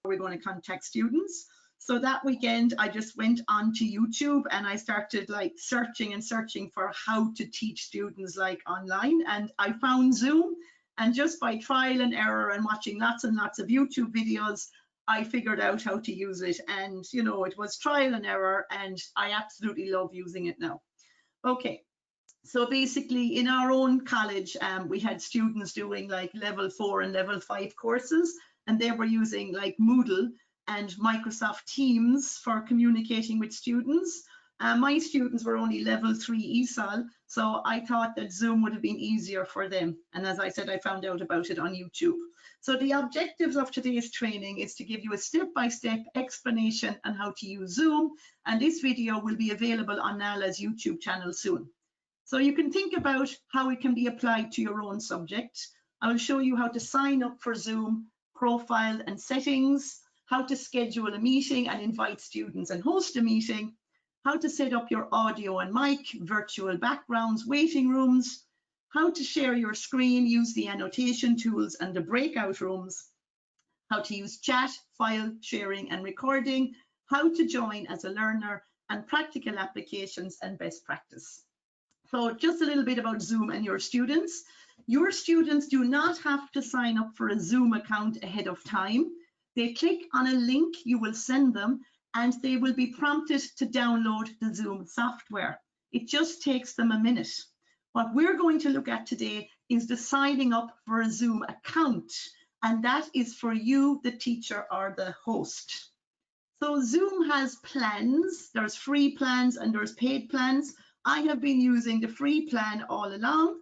we're going to contact students. So that weekend, I just went onto YouTube and I started like searching and searching for how to teach students like online. And I found Zoom, and just by trial and error and watching lots and lots of YouTube videos, I figured out how to use it. And, you know, it was trial and error, and I absolutely love using it now. Okay. So basically in our own college, we had students doing like level 4 and level 5 courses, and they were using like Moodle and Microsoft Teams for communicating with students. My students were only level 3 ESOL, so I thought that Zoom would have been easier for them. And as I said, I found out about it on YouTube. So the objectives of today's training is to give you a step-by-step explanation on how to use Zoom, and this video will be available on NALA's YouTube channel soon. So you can think about how it can be applied to your own subject. I will show you how to sign up for Zoom, profile and settings, how to schedule a meeting and invite students and host a meeting, how to set up your audio and mic, virtual backgrounds, waiting rooms, how to share your screen, use the annotation tools and the breakout rooms, how to use chat, file sharing and recording, how to join as a learner, and practical applications and best practice. So just a little bit about Zoom and your students. Your students do not have to sign up for a Zoom account ahead of time. They click on a link you will send them, and they will be prompted to download the Zoom software. It just takes them a minute. What we're going to look at today is the signing up for a Zoom account, and that is for you, the teacher or the host. So Zoom has plans. There's free plans and there's paid plans. I have been using the free plan all along,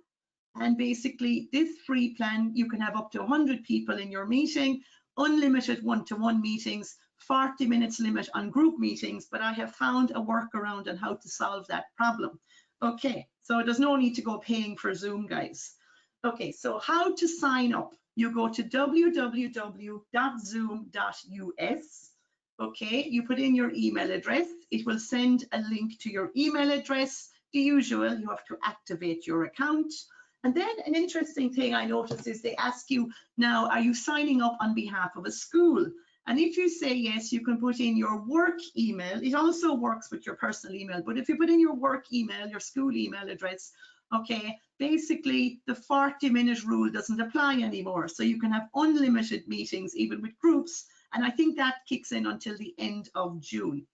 and basically this free plan, you can have up to 100 people in your meeting, unlimited one-to-one meetings, 40 minutes limit on group meetings, but I have found a workaround on how to solve that problem. Okay, so there's no need to go paying for Zoom, guys. Okay, so how to sign up? You go to www.zoom.us. Okay, you put in your email address. It will send a link to your email address. The usual, you have to activate your account. And then an interesting thing I noticed is they ask you now, are you signing up on behalf of a school? And if you say yes, you can put in your work email. It also works with your personal email, but if you put in your work email, your school email address, okay, basically the 40-minute rule doesn't apply anymore. So you can have unlimited meetings, even with groups. And I think that kicks in until the end of June.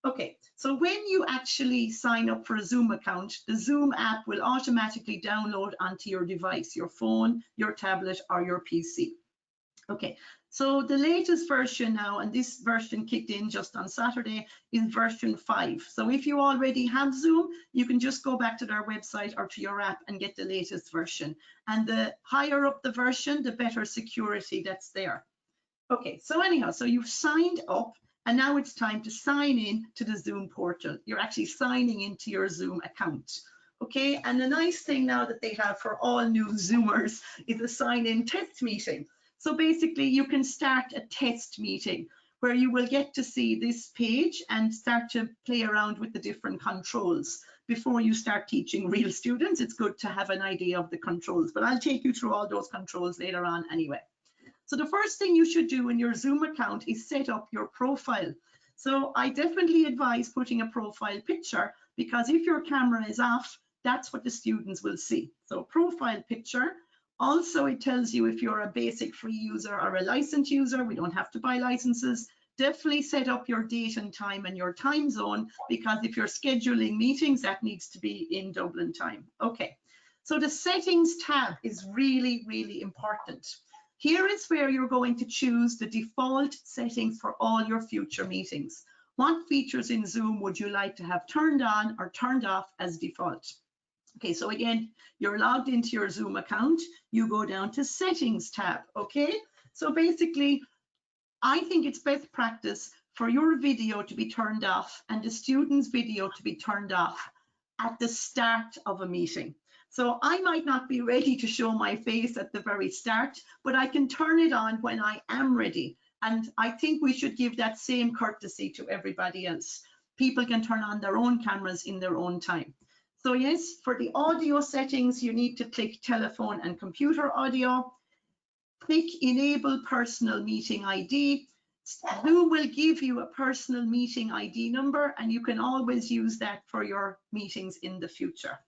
Okay, so when you actually sign up for a Zoom account, the Zoom app will automatically download onto your device, your phone, your tablet, or your PC. Okay, so the latest version now, and this version kicked in just on Saturday, is version 5. So if you already have Zoom, you can just go back to their website or to your app and get the latest version. And the higher up the version, the better security that's there. Okay, so anyhow, so you've signed up, and now it's time to sign in to the Zoom portal. You're actually signing into your Zoom account. Okay, and the nice thing now that they have for all new Zoomers is a sign-in test meeting. So basically you can start a test meeting where you will get to see this page and start to play around with the different controls. Before you start teaching real students, it's good to have an idea of the controls, but I'll take you through all those controls later on anyway. So the first thing you should do in your Zoom account is set up your profile. So I definitely advise putting a profile picture, because if your camera is off, that's what the students will see. So profile picture. Also, it tells you if you're a basic free user or a licensed user. We don't have to buy licenses. Definitely set up your date and time and your time zone, because if you're scheduling meetings, that needs to be in Dublin time. Okay, so the settings tab is really, really important. Here is where you're going to choose the default settings for all your future meetings. What features in Zoom would you like to have turned on or turned off as default? Okay, so again, you're logged into your Zoom account. You go down to Settings tab, okay? So basically, I think it's best practice for your video to be turned off and the student's video to be turned off at the start of a meeting. So I might not be ready to show my face at the very start, but I can turn it on when I am ready. And I think we should give that same courtesy to everybody else. People can turn on their own cameras in their own time. So yes, for the audio settings, you need to click telephone and computer audio. Click Enable Personal Meeting ID. Zoom will give you a personal meeting ID number, and you can always use that for your meetings in the future.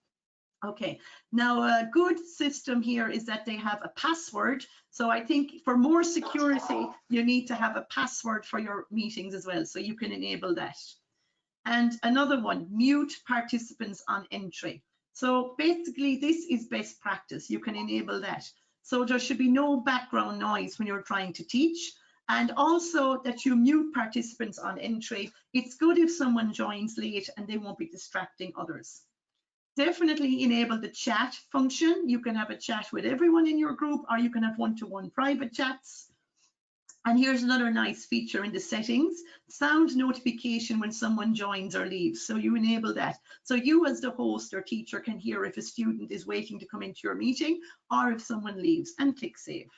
Okay, now a good system here is that they have a password. So I think for more security, you need to have a password for your meetings as well. So you can enable that. And another one, mute participants on entry. So basically this is best practice. You can enable that. So there should be no background noise when you're trying to teach. And also that you mute participants on entry. It's good if someone joins late and they won't be distracting others. Definitely enable the chat function. You can have a chat with everyone in your group, or you can have one-to-one private chats. And here's another nice feature in the settings, sound notification when someone joins or leaves. So you enable that. So you as the host or teacher can hear if a student is waiting to come into your meeting or if someone leaves, and click save.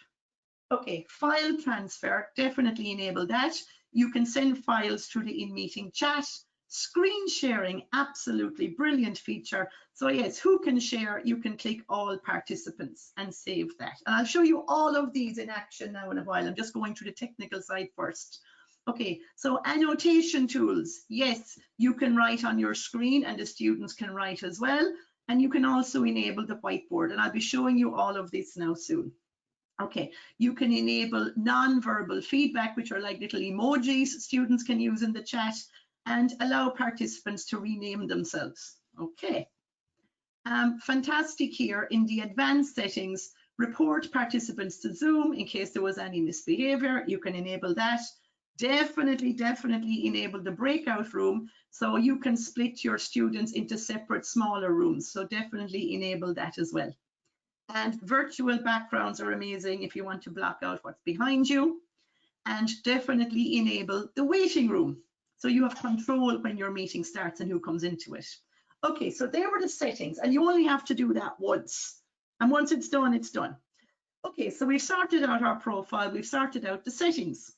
Okay, file transfer, definitely enable that. You can send files through the in-meeting chat. Screen sharing, absolutely brilliant feature. So yes, who can share? You can click all participants and save that. And I'll show you all of these in action now in a while. I'm just going through the technical side first. Okay, so annotation tools. Yes, you can write on your screen and the students can write as well. And you can also enable the whiteboard, and I'll be showing you all of this now soon. Okay, you can enable non-verbal feedback, which are like little emojis students can use in the chat, and allow participants to rename themselves. Okay, fantastic here in the advanced settings, report participants to Zoom in case there was any misbehavior. You can enable that. Definitely enable the breakout room, so you can split your students into separate smaller rooms. So definitely enable that as well. And virtual backgrounds are amazing if you want to block out what's behind you. And definitely enable the waiting room, so you have control when your meeting starts and who comes into it. Okay, so there were the settings, and you only have to do that once. And once it's done, it's done. Okay, so we've sorted out our profile, we've sorted out the settings.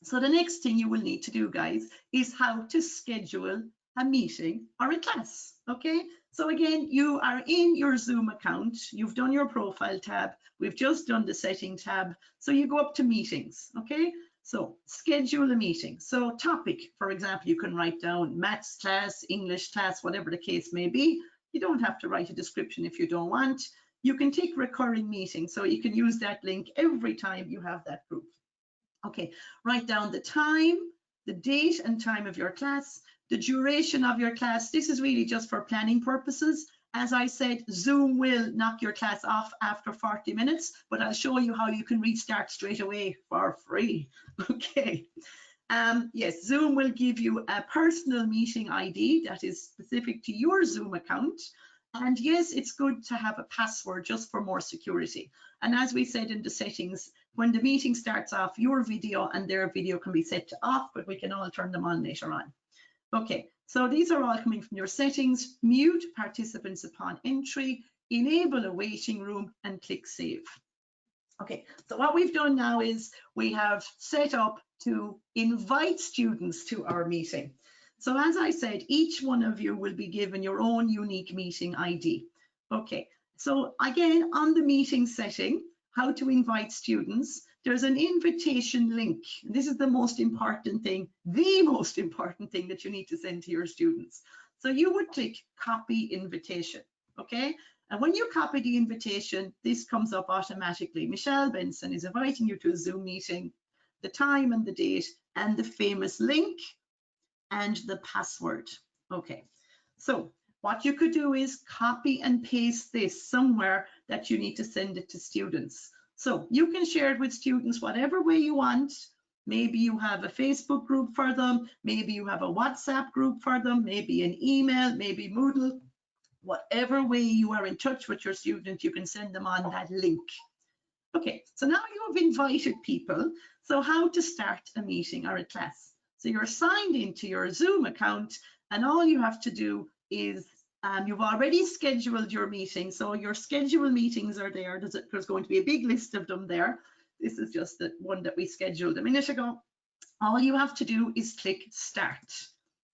So the next thing you will need to do, guys, is how to schedule a meeting or a class. Okay, so again, you are in your Zoom account, you've done your profile tab, we've just done the setting tab, so you go up to meetings. Okay, so schedule a meeting. So topic, for example, you can write down maths class, English class, whatever the case may be. You don't have to write a description if you don't want. You can tick recurring meeting, so you can use that link every time you have that group. Okay, write down the time, the date and time of your class, the duration of your class. This is really just for planning purposes. As I said, Zoom will knock your class off after 40 minutes, but I'll show you how you can restart straight away for free. Okay. Yes, Zoom will give you a personal meeting ID that is specific to your Zoom account. And yes, it's good to have a password just for more security. And as we said in the settings, when the meeting starts off, your video and their video can be set to off, but we can all turn them on later on. Okay, so these are all coming from your settings. Mute participants upon entry, enable a waiting room, and click save. Okay, so what we've done now is we have set up to invite students to our meeting. So as I said, each one of you will be given your own unique meeting ID. Okay, so again, on the meeting setting, how to invite students, there's an invitation link. This is the most important thing, that you need to send to your students. So you would click copy invitation, okay? And when you copy the invitation, this comes up automatically. Michelle Benson is inviting you to a Zoom meeting, the time and the date, and the famous link, and the password. Okay, so what you could do is copy and paste this somewhere that you need to send it to students. So you can share it with students whatever way you want. Maybe you have a Facebook group for them, maybe you have a WhatsApp group for them, maybe an email, maybe Moodle. Whatever way you are in touch with your student, you can send them on that link. Okay, so now you have invited people. So how to start a meeting or a class? So you're signed into your Zoom account, and all you have to do is you've already scheduled your meeting. So your scheduled meetings are there. There's going to be a big list of them there. This is just the one that we scheduled a minute ago. All you have to do is click start.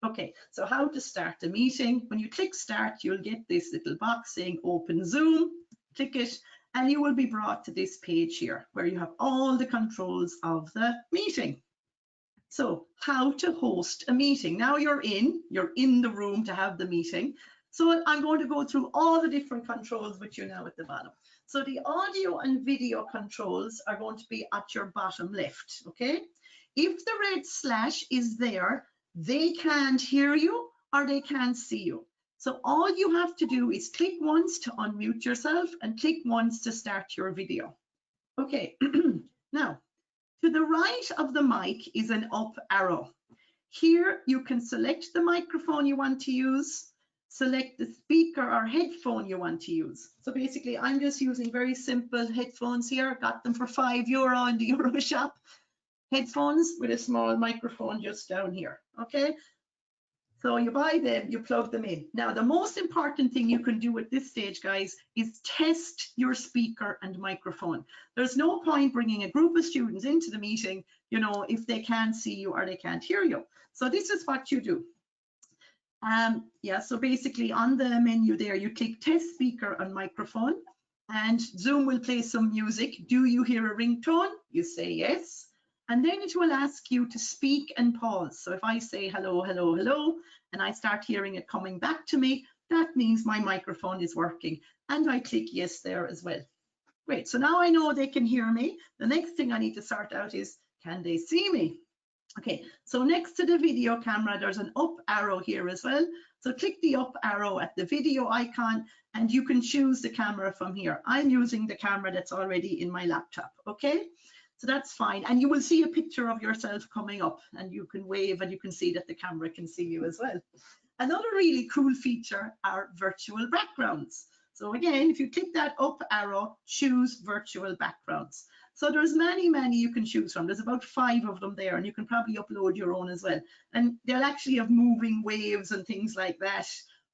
Okay, so how to start a meeting? When you click start, you'll get this little box saying open Zoom. Click it, and you will be brought to this page here where you have all the controls of the meeting. So how to host a meeting. Now you're in the room to have the meeting. So I'm going to go through all the different controls with you now at the bottom. So the audio and video controls are going to be at your bottom left, okay? If the red slash is there, they can't hear you or they can't see you. So all you have to do is click once to unmute yourself and click once to start your video. Okay, now to the right of the mic is an up arrow. Here you can select the microphone you want to use, select the speaker or headphone you want to use. So basically I'm just using very simple headphones here, got them for €5 in the Euro shop. Headphones with a small microphone just down here, okay? So you buy them, you plug them in. Now, the most important thing you can do at this stage, guys, is test your speaker and microphone. There's no point bringing a group of students into the meeting, you know, if they can't see you or they can't hear you. So this is what you do. Yeah, so basically on the menu there, you click test speaker and microphone, and Zoom will play some music. Do you hear a ringtone? You say yes. And then it will ask you to speak and pause. So if I say hello, hello, hello, and I start hearing it coming back to me, that means my microphone is working. And I click yes there as well. Great, so now I know they can hear me. The next thing I need to sort out is, can they see me? Okay, so next to the video camera, there's an up arrow here as well. So click the up arrow at the video icon and you can choose the camera from here. I'm using the camera that's already in my laptop, okay? So that's fine. And you will see a picture of yourself coming up and you can wave and you can see that the camera can see you as well. Another really cool feature are virtual backgrounds. So again, if you click that up arrow, choose virtual backgrounds. So there's many you can choose from. There's about 5 of them there and you can probably upload your own as well. And they'll actually have moving waves and things like that.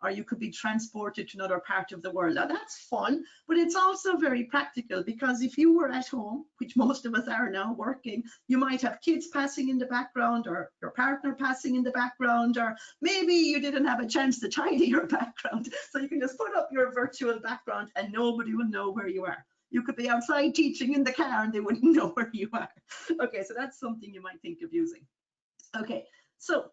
Or you could be transported to another part of the world. Now that's fun, but it's also very practical because if you were at home, which most of us are now working, you might have kids passing in the background or your partner passing in the background, or maybe you didn't have a chance to tidy your background. So you can just put up your virtual background and nobody will know where you are. You could be outside teaching in the car and they wouldn't know where you are. Okay, so that's something you might think of using. Okay, so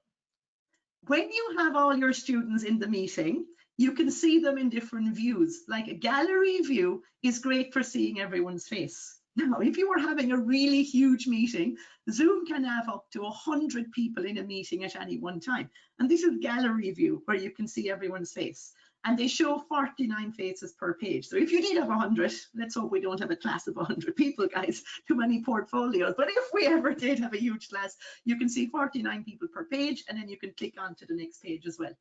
when you have all your students in the meeting, you can see them in different views. Like a gallery view is great for seeing everyone's face. Now, if you were having a really huge meeting, Zoom can have up to 100 people in a meeting at any one time. And this is gallery view where you can see everyone's face. And they show 49 faces per page. So if you did have 100, let's hope we don't have a class of 100 people, guys, too many portfolios. But if we ever did have a huge class, you can see 49 people per page, and then you can click on to the next page as well.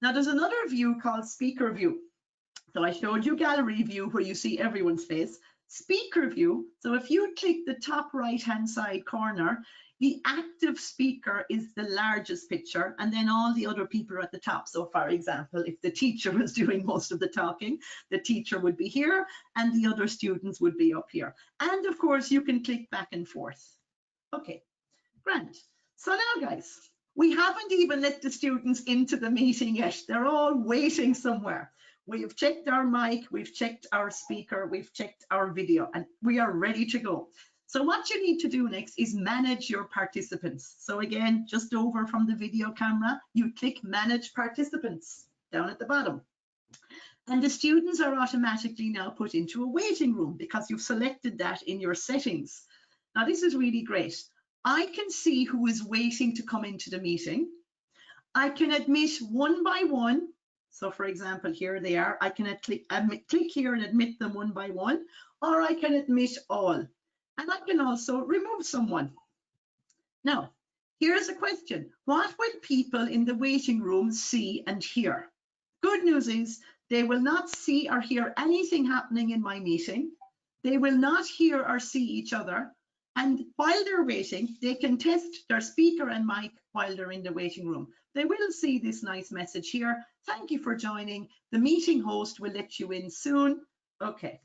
Now there's another view called speaker view. So I showed you gallery view where you see everyone's face. Speaker view, so if you click the top right-hand side corner, the active speaker is the largest picture, and then all the other people are at the top. So for example, if the teacher was doing most of the talking, the teacher would be here and the other students would be up here. And of course, you can click back and forth. Okay, grand. So now guys, we haven't even let the students into the meeting yet. They're all waiting somewhere. We've checked our mic, we've checked our speaker, we've checked our video, and we are ready to go. So what you need to do next is manage your participants. So again, just over from the video camera, you click Manage Participants down at the bottom. And the students are automatically now put into a waiting room because you've selected that in your settings. Now this is really great. I can see who is waiting to come into the meeting. I can admit one by one. So for example, here they are. I can click here and admit them one by one, or I can admit all. And I can also remove someone. Now, here's a question. What will people in the waiting room see and hear? Good news is they will not see or hear anything happening in my meeting. They will not hear or see each other. And while they're waiting, they can test their speaker and mic while they're in the waiting room. They will see this nice message here. Thank you for joining. The meeting host will let you in soon. Okay,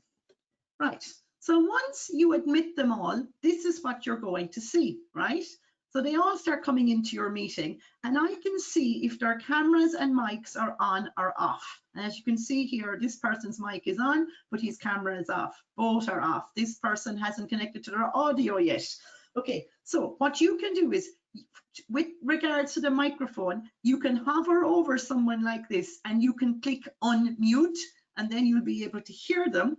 right. So once you admit them all, this is what you're going to see, right? So they all start coming into your meeting and I can see if their cameras and mics are on or off. And as you can see here, this person's mic is on, but his camera is off. Both are off. This person hasn't connected to their audio yet. Okay, so what you can do is with regards to the microphone, you can hover over someone like this and you can click unmute, and then you'll be able to hear them,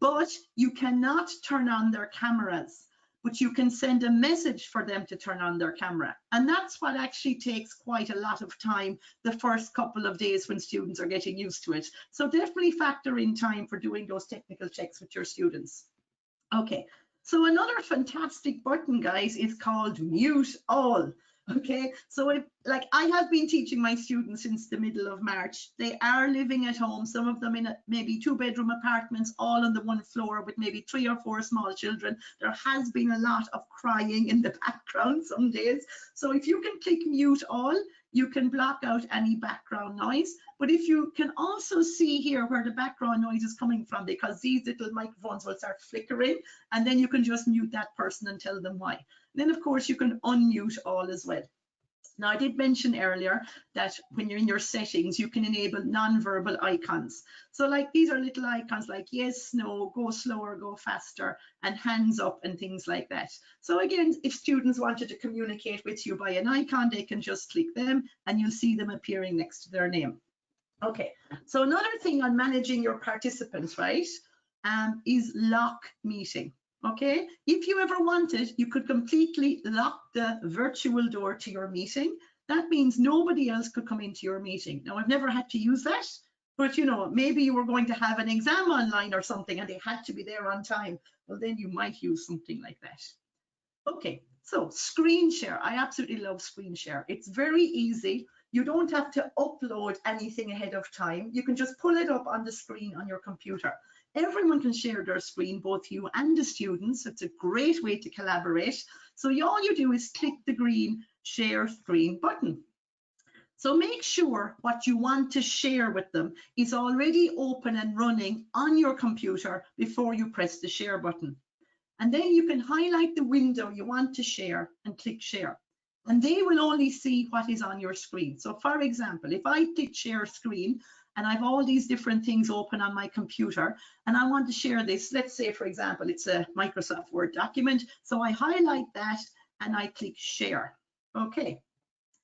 but you cannot turn on their cameras. But you can send a message for them to turn on their camera. And that's what actually takes quite a lot of time the first couple of days when students are getting used to it. So definitely factor in time for doing those technical checks with your students. Okay, so another fantastic button, guys, is called Mute All. Okay, so like I have been teaching my students since the middle of March. They are living at home, some of them in maybe 2-bedroom apartments, all on the one floor with maybe 3 or 4 small children. There has been a lot of crying in the background some days. So if you can click Mute All, you can block out any background noise. But if you can also see here where the background noise is coming from, because these little microphones will start flickering, and then you can just mute that person and tell them why. Then, of course, you can unmute all as well. Now, I did mention earlier that when you're in your settings, you can enable non-verbal icons. So like these are little icons like yes, no, go slower, go faster, and hands up and things like that. So again, if students wanted to communicate with you by an icon, they can just click them and you'll see them appearing next to their name. Okay, so another thing on managing your participants, right, is lock meeting. Okay, if you ever wanted, you could completely lock the virtual door to your meeting. That means nobody else could come into your meeting. Now, I've never had to use that, but you know, maybe you were going to have an exam online or something and they had to be there on time. Well, then you might use something like that. Okay, so screen share. I absolutely love screen share. It's very easy. You don't have to upload anything ahead of time. You can just pull it up on the screen on your computer. Everyone can share their screen, both you and the students. It's a great way to collaborate. So all you do is click the green share screen button. So make sure what you want to share with them is already open and running on your computer before you press the share button. And then you can highlight the window you want to share and click share. And they will only see what is on your screen. So for example, if I click share screen, and I have all these different things open on my computer, and I want to share this. Let's say, for example, it's a Microsoft Word document. So I highlight that and I click share. Okay.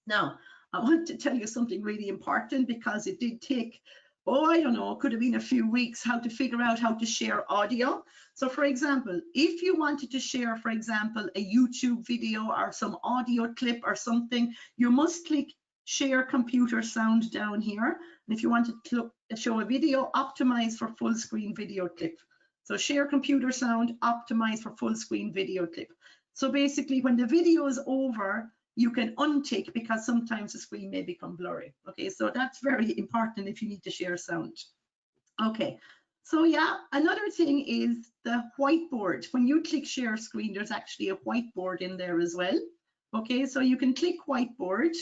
Now, I want to tell you something really important because it did take, I don't know, it could have been a few weeks how to figure out how to share audio. So for example, if you wanted to share, for example, a YouTube video or some audio clip or something, you must click share computer sound down here. And if you want to show a video, optimize for full screen video clip. So share computer sound, optimize for full screen video clip. So basically when the video is over, you can untick because sometimes the screen may become blurry. Okay, so that's very important if you need to share sound. Okay, so yeah, another thing is the whiteboard. When you click share screen, there's actually a whiteboard in there as well. Okay, so you can click whiteboard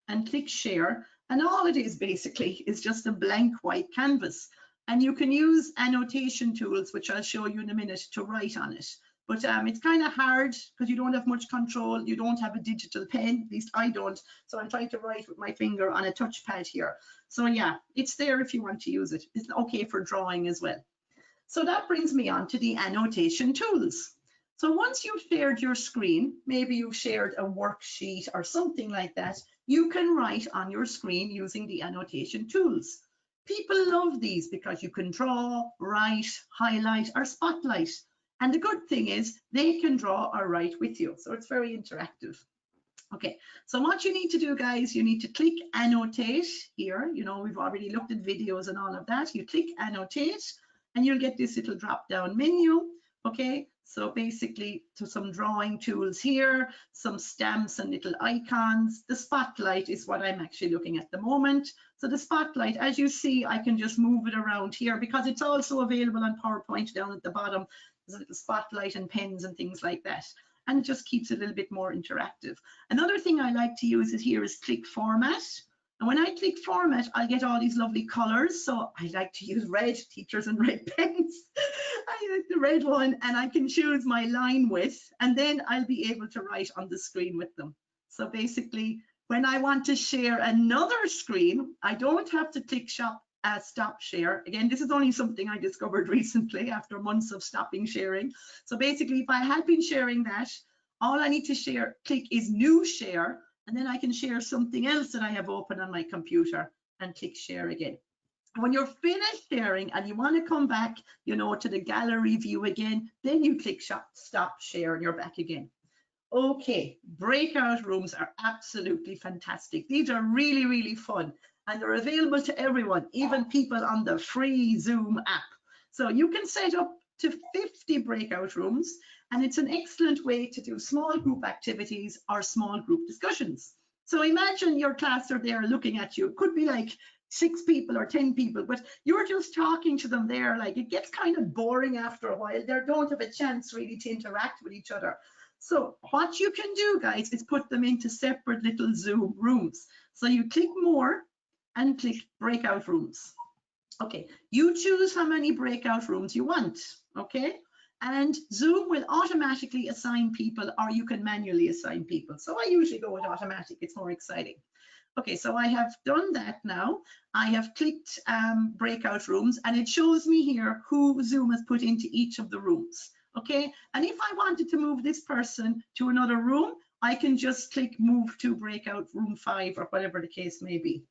and click share, and all it is basically is just a blank white canvas, and you can use annotation tools, which I'll show you in a minute, to write on it. But it's kind of hard because you don't have much control. You don't have a digital pen, at least I don't. So I'm trying to write with my finger on a touchpad here. So yeah, it's there if you want to use it. It's okay for drawing as well. So that brings me on to the annotation tools. So once you've shared your screen, maybe you've shared a worksheet or something like that, you can write on your screen using the annotation tools. People love these because you can draw, write, highlight, or spotlight. And the good thing is they can draw or write with you. So it's very interactive. Okay, so what you need to do, guys, you need to click annotate here. You know, we've already looked at videos and all of that. You click annotate and you'll get this little drop down menu. Okay, so basically to some drawing tools here, some stamps and little icons. The spotlight is what I'm actually looking at the moment. So the spotlight, as you see, I can just move it around here because it's also available on PowerPoint down at the bottom. There's a little spotlight and pens and things like that. And it just keeps it a little bit more interactive. Another thing I like to use here is click format. And when I click format, I get all these lovely colors. So I like to use red, teachers and red pens. I like the red one, and I can choose my line width, and then I'll be able to write on the screen with them. So basically, when I want to share another screen, I don't have to click stop share. Again, this is only something I discovered recently after months of stopping sharing. So basically, if I had been sharing that, all I need to click is new share, And then I can share something else that I have open on my computer and click share again. When you're finished sharing and you want to come back, you know, to the gallery view again, then you click stop share and you're back again. Okay, breakout rooms are absolutely fantastic. These are really, really fun and they're available to everyone, even people on the free Zoom app. So you can set up to 50 breakout rooms, and it's an excellent way to do small group activities or small group discussions. So imagine your class are there looking at you. It could be like 6 people or 10 people, but you're just talking to them there. Like, it gets kind of boring after a while. They don't have a chance really to interact with each other. So what you can do, guys, is put them into separate little Zoom rooms. So you click more and click breakout rooms. Okay, you choose how many breakout rooms you want, okay? And Zoom will automatically assign people, or you can manually assign people. So I usually go with automatic, it's more exciting. Okay, so I have done that now. I have clicked breakout rooms, and it shows me here who Zoom has put into each of the rooms, okay? And if I wanted to move this person to another room, I can just click move to breakout room 5 or whatever the case may be.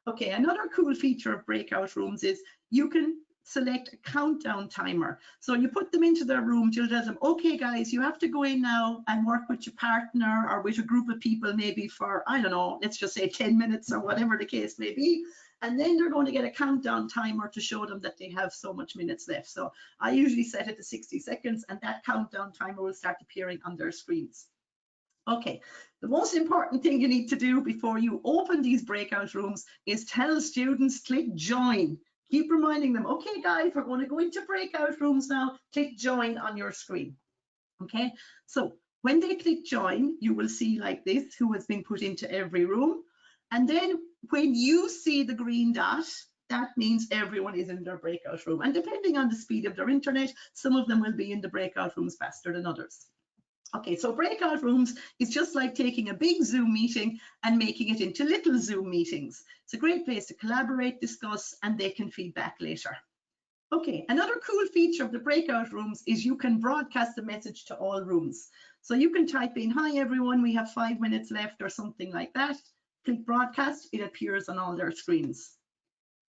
Okay, another cool feature of breakout rooms is you can select a countdown timer. So you put them into their room, you'll tell them, okay guys, you have to go in now and work with your partner or with a group of people maybe for, I don't know, let's just say 10 minutes or whatever the case may be. And then they're going to get a countdown timer to show them that they have so much minutes left. So I usually set it to 60 seconds and that countdown timer will start appearing on their screens. Okay, the most important thing you need to do before you open these breakout rooms is tell students, click join. Keep reminding them, okay guys, we're going to go into breakout rooms now, click join on your screen. Okay, so when they click join, you will see like this, who has been put into every room. And then when you see the green dot, that means everyone is in their breakout room. And depending on the speed of their internet, some of them will be in the breakout rooms faster than others. Okay, so breakout rooms is just like taking a big Zoom meeting and making it into little Zoom meetings. It's a great place to collaborate, discuss, and they can feed back later. Okay, another cool feature of the breakout rooms is you can broadcast a message to all rooms. So you can type in, hi everyone, we have 5 minutes left or something like that. Click broadcast, it appears on all their screens.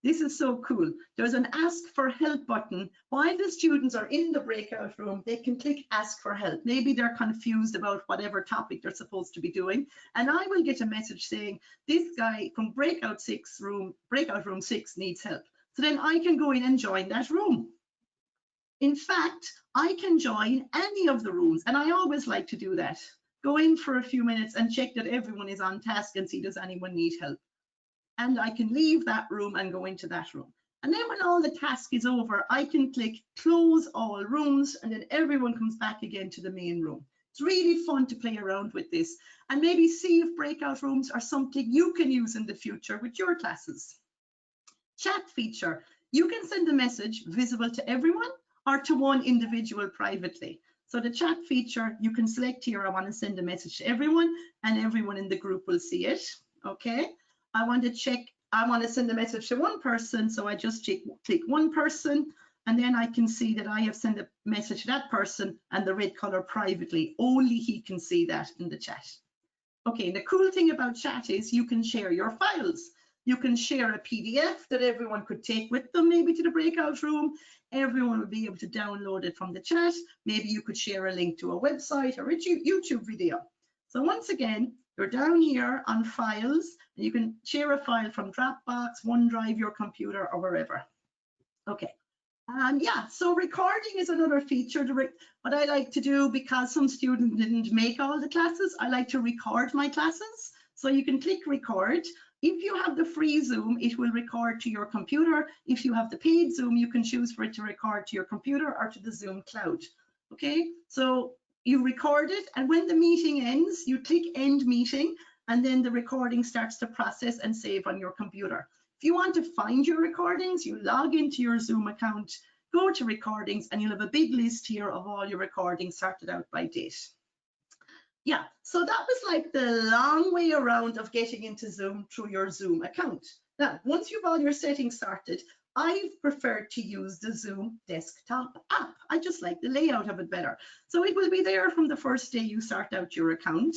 This is so cool. There's an ask for help button. While the students are in the breakout room, they can click ask for help. Maybe they're confused about whatever topic they're supposed to be doing. And I will get a message saying, this guy from breakout room 6 needs help. So then I can go in and join that room. In fact, I can join any of the rooms. And I always like to do that. Go in for a few minutes and check that everyone is on task and see, does anyone need help? And I can leave that room and go into that room. And then when all the task is over, I can click close all rooms, and then everyone comes back again to the main room. It's really fun to play around with this and maybe see if breakout rooms are something you can use in the future with your classes. Chat feature. You can send a message visible to everyone or to one individual privately. So the chat feature, you can select here, I want to send a message to everyone, and everyone in the group will see it, okay? I want to send a message to one person, so I just click one person, and then I can see that I have sent a message to that person, and the red color privately, only he can see that in the chat. Okay, the cool thing about chat is you can share your files. You can share a PDF that everyone could take with them maybe to the breakout room. Everyone would be able to download it from the chat. Maybe you could share a link to a website or a YouTube video. So once again, you're down here on files, and you can share a file from Dropbox, OneDrive, your computer, or wherever. Okay, yeah, so recording is another feature. What I like to do, because some students didn't make all the classes, I like to record my classes. So you can click record. If you have the free Zoom, it will record to your computer. If you have the paid Zoom, you can choose for it to record to your computer or to the Zoom cloud. Okay, so you record it, and when the meeting ends, you click end meeting, and then the recording starts to process and save on your computer. If you want to find your recordings, you log into your Zoom account, go to recordings, and you'll have a big list here of all your recordings sorted out by date. Yeah, so that was like the long way around of getting into Zoom through your Zoom account. Now, once you've all your settings sorted, I've preferred to use the Zoom desktop app. I just like the layout of it better. So it will be there from the first day you start out your account.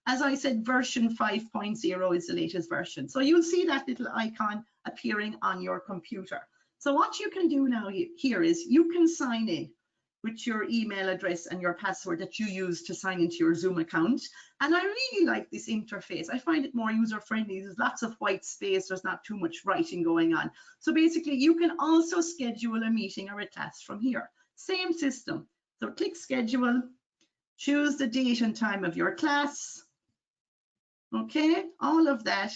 As I said, version 5.0 is the latest version. So you'll see that little icon appearing on your computer. So what you can do now here is you can sign in with your email address and your password that you use to sign into your Zoom account. And I really like this interface. I find it more user-friendly. There's lots of white space. There's not too much writing going on. So basically, you can also schedule a meeting or a class from here. Same system. So click schedule, choose the date and time of your class. Okay, all of that.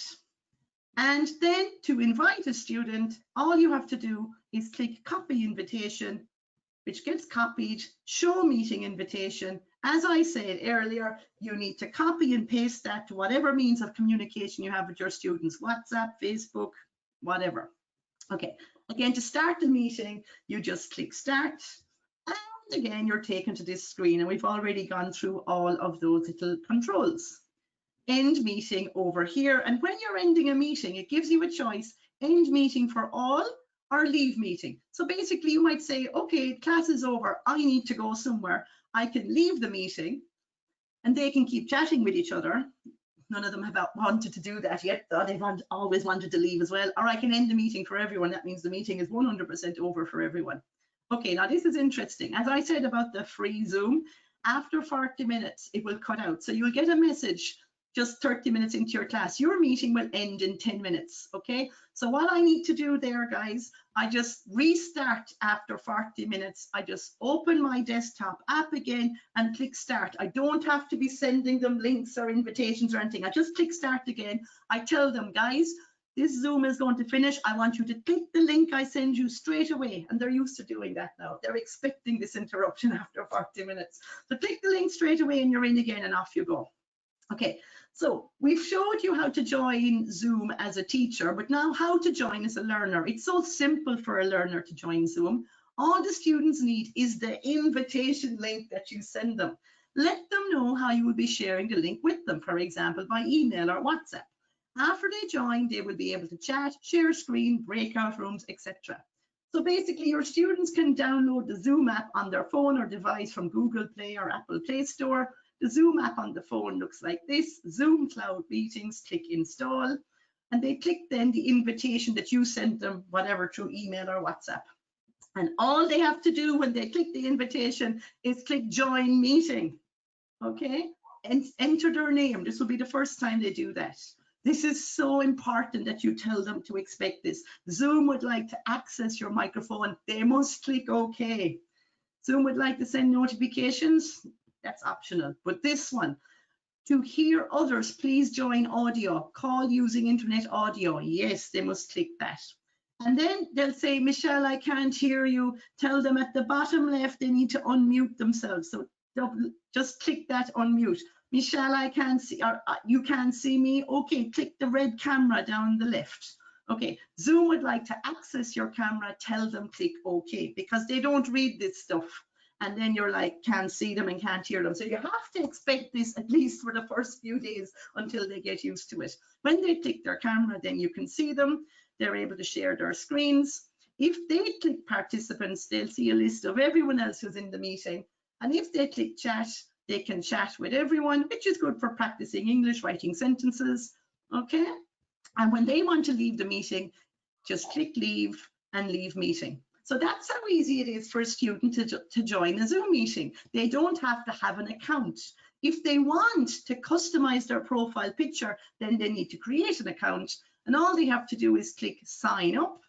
And then to invite a student, all you have to do is click copy invitation, which gets copied, show meeting invitation. As I said earlier, you need to copy and paste that to whatever means of communication you have with your students, WhatsApp, Facebook, whatever. Okay, again, to start the meeting, you just click start. And again, you're taken to this screen, and we've already gone through all of those little controls. End meeting over here. And when you're ending a meeting, it gives you a choice, end meeting for all or leave meeting. So basically you might say, okay, class is over, I need to go somewhere. I can leave the meeting and they can keep chatting with each other. None of them have wanted to do that yet, though they've always wanted to leave as well. Or I can end the meeting for everyone. That means the meeting is 100% over for everyone. Okay, now this is interesting. As I said about the free Zoom, after 40 minutes, it will cut out. So you'll get a message just 30 minutes into your class. Your meeting will end in 10 minutes, okay? So what I need to do there, guys, I just restart after 40 minutes. I just open my desktop app again and click start. I don't have to be sending them links or invitations or anything. I just click start again. I tell them, guys, this Zoom is going to finish. I want you to click the link I send you straight away. And they're used to doing that now. They're expecting this interruption after 40 minutes. So click the link straight away and you're in again and off you go. Okay, so we've showed you how to join Zoom as a teacher, but now how to join as a learner. It's so simple for a learner to join Zoom. All the students need is the invitation link that you send them. Let them know how you will be sharing the link with them, for example, by email or WhatsApp. After they join, they will be able to chat, share screen, breakout rooms, etc. So basically, your students can download the Zoom app on their phone or device from Google Play or Apple Play Store. The Zoom app on the phone looks like this. Zoom Cloud Meetings, click install, and they click then the invitation that you sent them, whatever, through email or WhatsApp. And all they have to do when they click the invitation is click join meeting, okay? And enter their name. This will be the first time they do that. This is so important that you tell them to expect this. Zoom would like to access your microphone. They must click OK. Zoom would like to send notifications. That's optional. But this one, to hear others, please join audio. Call using internet audio. Yes, they must click that. And then they'll say, Michelle, I can't hear you. Tell them at the bottom left, they need to unmute themselves. So just click that unmute. Michelle, I can't see, or you can't see me. Okay, click the red camera down the left. Okay, Zoom would like to access your camera. Tell them click OK, because they don't read this stuff. And then you're like, can't see them and can't hear them. So you have to expect this at least for the first few days until they get used to it. When they click their camera, then you can see them. They're able to share their screens. If they click participants, they'll see a list of everyone else who's in the meeting. And if they click chat, they can chat with everyone, which is good for practicing English, writing sentences, okay? And when they want to leave the meeting, just click leave and leave meeting. So that's how easy it is for a student to join a Zoom meeting. They don't have to have an account. If they want to customize their profile picture, then they need to create an account. And all they have to do is click sign up,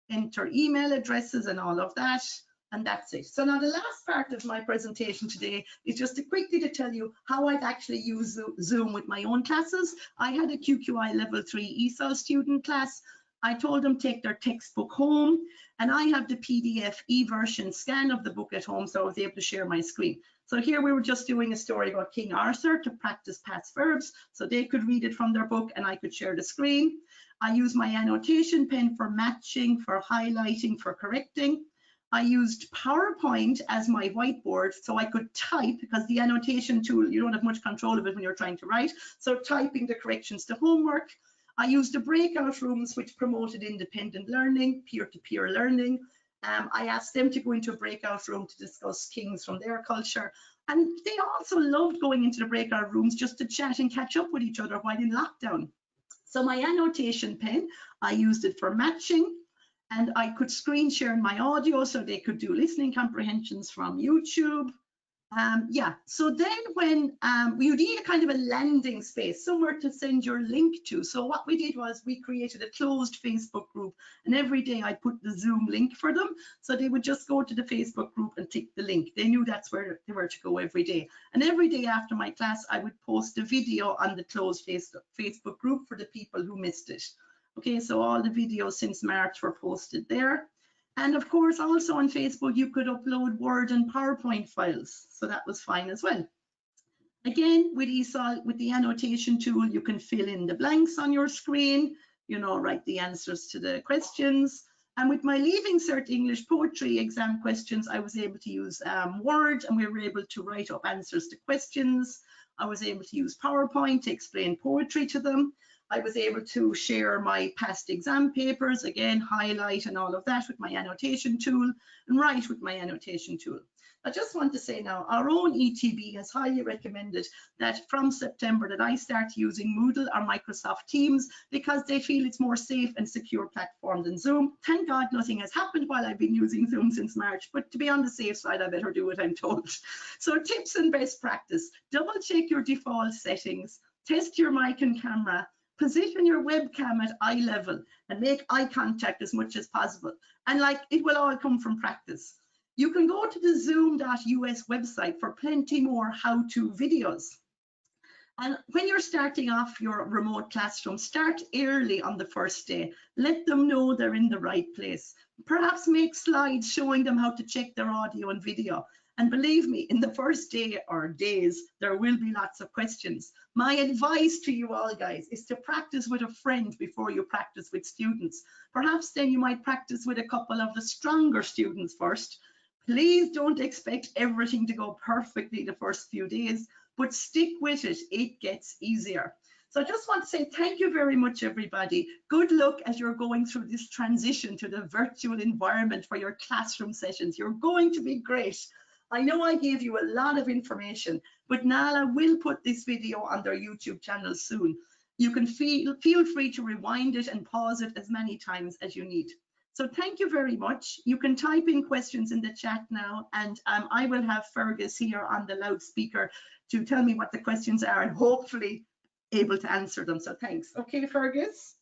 enter email addresses and all of that. And that's it. So now the last part of my presentation today is just to quickly to tell you how I've actually used Zoom with my own classes. I had a QQI level 3 ESOL student class. I told them take their textbook home, and I have the PDF e-version scan of the book at home, so I was able to share my screen. So here we were just doing a story about King Arthur to practice past verbs, so they could read it from their book and I could share the screen. I use my annotation pen for matching, for highlighting, for correcting. I used PowerPoint as my whiteboard so I could type, because the annotation tool, you don't have much control of it when you're trying to write. So typing the corrections to homework. I used the breakout rooms, which promoted independent learning, peer-to-peer learning. I asked them to go into a breakout room to discuss kings from their culture. And they also loved going into the breakout rooms just to chat and catch up with each other while in lockdown. So my annotation pen, I used it for matching, and I could screen share my audio so they could do listening comprehensions from YouTube. Yeah, so then when you need a kind of a landing space, somewhere to send your link to. So what we did was we created a closed Facebook group, and every day I put the Zoom link for them. So they would just go to the Facebook group and click the link. They knew that's where they were to go every day. And every day after my class, I would post a video on the closed Facebook group for the people who missed it. Okay, so all the videos since March were posted there. And of course, also on Facebook, you could upload Word and PowerPoint files. So that was fine as well. Again, with ESOL, with the annotation tool, you can fill in the blanks on your screen, you know, write the answers to the questions. And with my Leaving Cert English Poetry exam questions, I was able to use Word, and we were able to write up answers to questions. I was able to use PowerPoint to explain poetry to them. I was able to share my past exam papers, again, highlight and all of that with my annotation tool, and write with my annotation tool. I just want to say now, our own ETB has highly recommended that from September that I start using Moodle or Microsoft Teams because they feel it's more safe and secure platform than Zoom. Thank God nothing has happened while I've been using Zoom since March, but to be on the safe side, I better do what I'm told. So tips and best practice: double check your default settings, test your mic and camera, position your webcam at eye level, and make eye contact as much as possible. And like, it will all come from practice. You can go to the zoom.us website for plenty more how-to videos. And when you're starting off your remote classroom, start early on the first day. Let them know they're in the right place. Perhaps make slides showing them how to check their audio and video. And believe me, in the first day or days, there will be lots of questions. My advice to you all, guys, is to practice with a friend before you practice with students. Perhaps then you might practice with a couple of the stronger students first. Please don't expect everything to go perfectly the first few days, but stick with it. It gets easier. So I just want to say thank you very much, everybody. Good luck as you're going through this transition to the virtual environment for your classroom sessions. You're going to be great. I know I gave you a lot of information, but Nala will put this video on their YouTube channel soon. You can feel free to rewind it and pause it as many times as you need. So thank you very much. You can type in questions in the chat now, and I will have Fergus here on the loudspeaker to tell me what the questions are and hopefully able to answer them. So thanks. Okay, Fergus.